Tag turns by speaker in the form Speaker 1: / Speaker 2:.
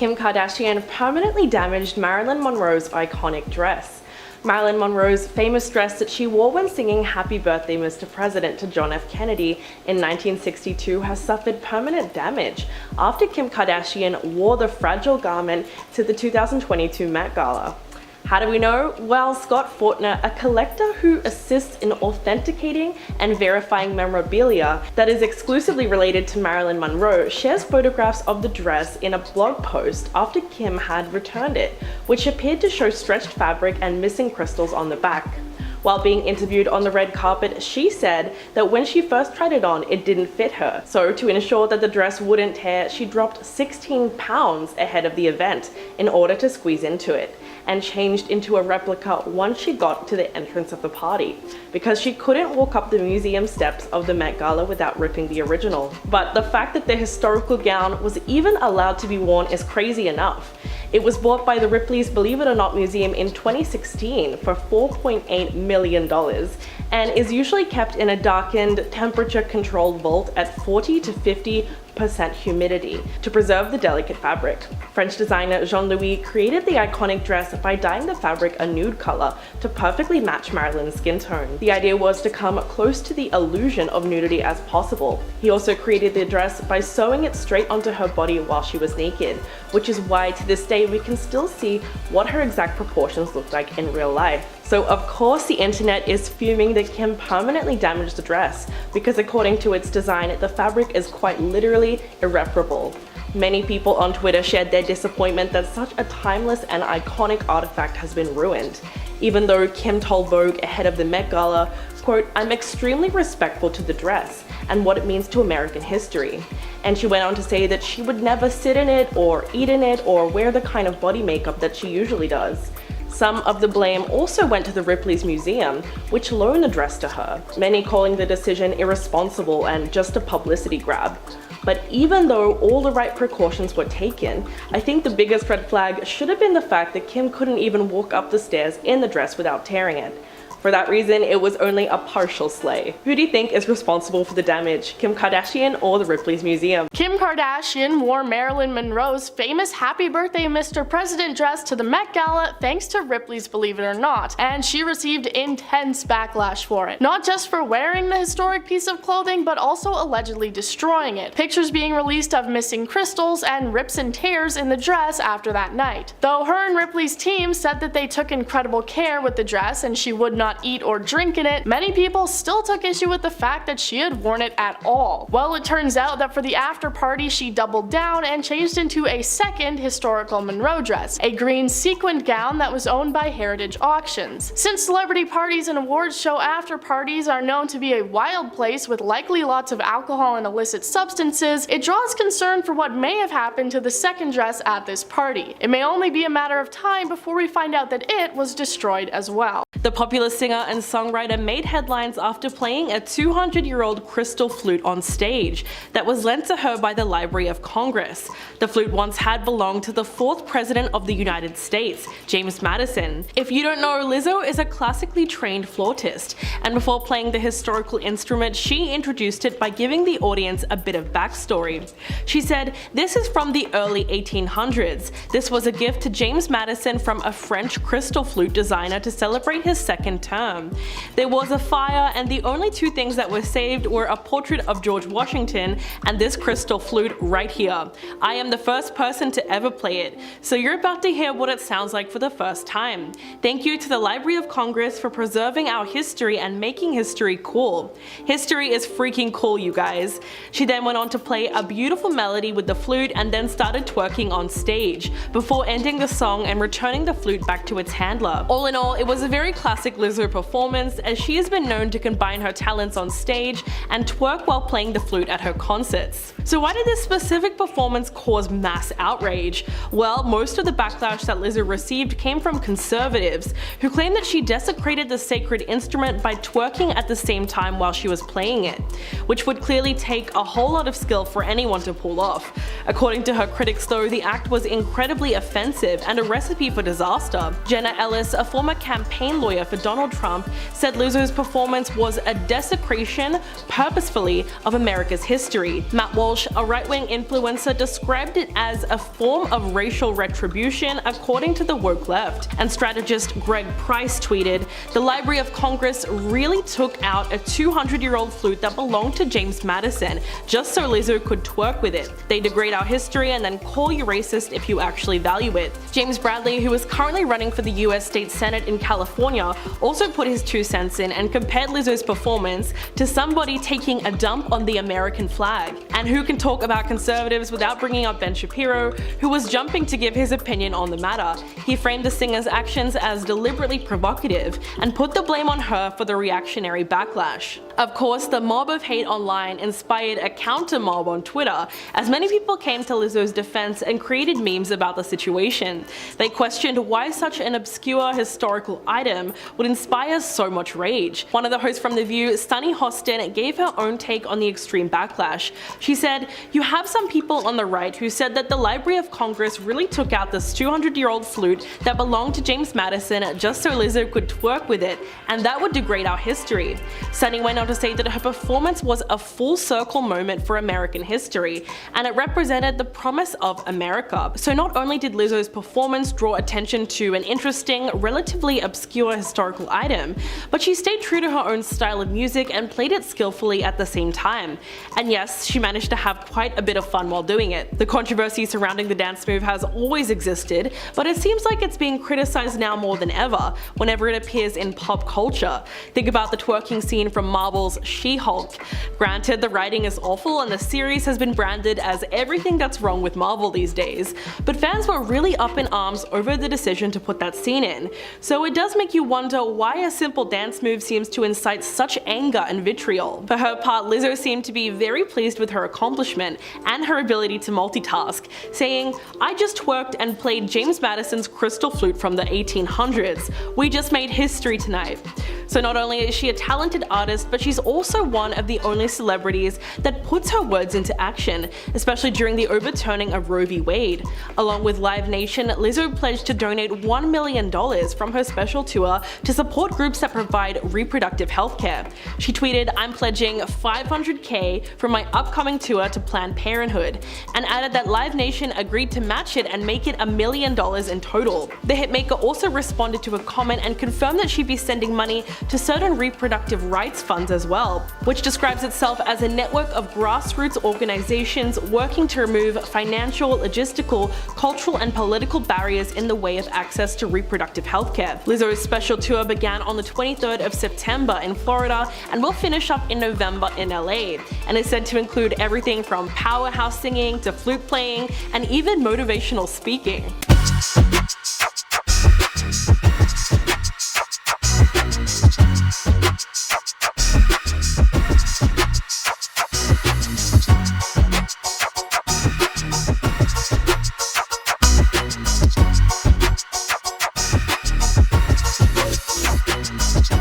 Speaker 1: Kim Kardashian permanently damaged Marilyn Monroe's iconic dress. Marilyn Monroe's famous dress that she wore when singing Happy Birthday Mr. President to John F. Kennedy in 1962 has suffered permanent damage after Kim Kardashian wore the fragile garment to the 2022 Met Gala. How do we know? Well, Scott Fortner, a collector who assists in authenticating and verifying memorabilia that is exclusively related to Marilyn Monroe, shares photographs of the dress in a blog post after Kim had returned it, which appeared to show stretched fabric and missing crystals on the back. While being interviewed on the red carpet, she said that when she first tried it on, it didn't fit her. So to ensure that the dress wouldn't tear, she dropped 16 pounds ahead of the event in order to squeeze into it, and changed into a replica once she got to the entrance of the party, because she couldn't walk up the museum steps of the Met Gala without ripping the original. But the fact that the historical gown was even allowed to be worn is crazy enough. It was bought by the Ripley's Believe It or Not Museum in 2016 for $4.8 million and is usually kept in a darkened, temperature-controlled vault at 40 to 50% humidity to preserve the delicate fabric. French designer Jean-Louis created the iconic dress by dyeing the fabric a nude color to perfectly match Marilyn's skin tone. The idea was to come close to the illusion of nudity as possible. He also created the dress by sewing it straight onto her body while she was naked, which is why to this day we can still see what her exact proportions looked like in real life. So of course the internet is fuming that Kim permanently damaged the dress, because according to its design, the fabric is quite literally irreparable. Many people on Twitter shared their disappointment that such a timeless and iconic artifact has been ruined, even though Kim told Vogue ahead of the Met Gala, quote, "I'm extremely respectful to the dress and what it means to American history." And she went on to say that she would never sit in it or eat in it or wear the kind of body makeup that she usually does. Some of the blame also went to the Ripley's Museum, which loaned the dress to her, many calling the decision irresponsible and just a publicity grab. But even though all the right precautions were taken, I think the biggest red flag should have been the fact that Kim couldn't even walk up the stairs in the dress without tearing it. For that reason, it was only a partial slay. Who do you think is responsible for the damage, Kim Kardashian or the Ripley's Museum?
Speaker 2: Kim Kardashian wore Marilyn Monroe's famous Happy Birthday Mr. President dress to the Met Gala thanks to Ripley's Believe It or Not, and she received intense backlash for it. Not just for wearing the historic piece of clothing, but also allegedly destroying it. Pictures being released of missing crystals and rips and tears in the dress after that night. Though her and Ripley's team said that they took incredible care with the dress and she would not eat or drink in it, many people still took issue with the fact that she had worn it at all. Well, it turns out that for the after party she doubled down and changed into a second historical Monroe dress, a green sequined gown that was owned by Heritage Auctions. Since celebrity parties and awards show after parties are known to be a wild place with likely lots of alcohol and illicit substances, it draws concern for what may have happened to the second dress at this party. It may only be a matter of time before we find out that it was destroyed as well.
Speaker 1: The popular singer and songwriter made headlines after playing a 200-year-old crystal flute on stage that was lent to her by the Library of Congress. The flute once had belonged to the 4th President of the United States, James Madison. If you don't know, Lizzo is a classically trained flautist, and before playing the historical instrument, she introduced it by giving the audience a bit of backstory. She said, "This is from the early 1800s. This was a gift to James Madison from a French crystal flute designer to celebrate his second term. There was a fire and the only two things that were saved were a portrait of George Washington and this crystal flute right here. I am the first person to ever play it, so you're about to hear what it sounds like for the first time. Thank you to the Library of Congress for preserving our history and making history cool. History is freaking cool, you guys." She then went on to play a beautiful melody with the flute and then started twerking on stage, before ending the song and returning the flute back to its handler. All in all, it was a very classic Lizzo performance, as she has been known to combine her talents on stage and twerk while playing the flute at her concerts. So why did this specific performance cause mass outrage? Well, most of the backlash that Lizzo received came from conservatives, who claimed that she desecrated the sacred instrument by twerking at the same time while she was playing it, which would clearly take a whole lot of skill for anyone to pull off. According to her critics though, the act was incredibly offensive and a recipe for disaster. Jenna Ellis, a former campaign lawyer for Donald Donald Trump said Lizzo's performance was a desecration, purposefully, of America's history. Matt Walsh, a right-wing influencer, described it as a form of racial retribution, according to the woke left. And strategist Greg Price tweeted, "The Library of Congress really took out a 200-year-old flute that belonged to James Madison, just so Lizzo could twerk with it. They degrade our history and then call you racist if you actually value it." James Bradley, who is currently running for the US State Senate in California, also put his 2 cents in and compared Lizzo's performance to somebody taking a dump on the American flag. And who can talk about conservatives without bringing up Ben Shapiro, who was jumping to give his opinion on the matter. He framed the singer's actions as deliberately provocative and put the blame on her for the reactionary backlash. Of course, the mob of hate online inspired a counter-mob on Twitter, as many people came to Lizzo's defense and created memes about the situation. They questioned why such an obscure historical item would inspire so much rage. One of the hosts from The View, Sunny Hostin, gave her own take on the extreme backlash. She said, "You have some people on the right who said that the Library of Congress really took out this 200-year-old flute that belonged to James Madison just so Lizzo could twerk with it, and that would degrade our history." Sunny went on to say that her performance was a full circle moment for American history, and it represented the promise of America. So not only did Lizzo's performance draw attention to an interesting, relatively obscure historical item, but she stayed true to her own style of music and played it skillfully at the same time. And yes, she managed to have quite a bit of fun while doing it. The controversy surrounding the dance move has always existed, but it seems like it's being criticized now more than ever, whenever it appears in pop culture. Think about the twerking scene from Marvel's She-Hulk. Granted, the writing is awful and the series has been branded as everything that's wrong with Marvel these days, but fans were really up in arms over the decision to put that scene in. So it does make you wonder why a simple dance move seems to incite such anger and vitriol. For her part, Lizzo seemed to be very pleased with her accomplishment and her ability to multitask, saying, "I just twerked and played James Madison's crystal flute from the 1800s. We just made history tonight." So not only is she a talented artist, but she's also one of the only celebrities that puts her words into action, especially during the overturning of Roe v. Wade. Along with Live Nation, Lizzo pledged to donate $1 million from her special tour to support groups that provide reproductive health care. She tweeted, "I'm pledging $500K from my upcoming tour to Planned Parenthood," and added that Live Nation agreed to match it and make it $1 million in total. The hitmaker also responded to a comment and confirmed that she'd be sending money to certain reproductive rights funds as well, which describes itself as a network of grassroots organizations working to remove financial, logistical, cultural, and political barriers in the way of access to reproductive healthcare. Lizzo's special tour began on the 23rd of September in Florida and will finish up in November in LA, and is said to include everything from powerhouse singing to flute playing and even motivational speaking.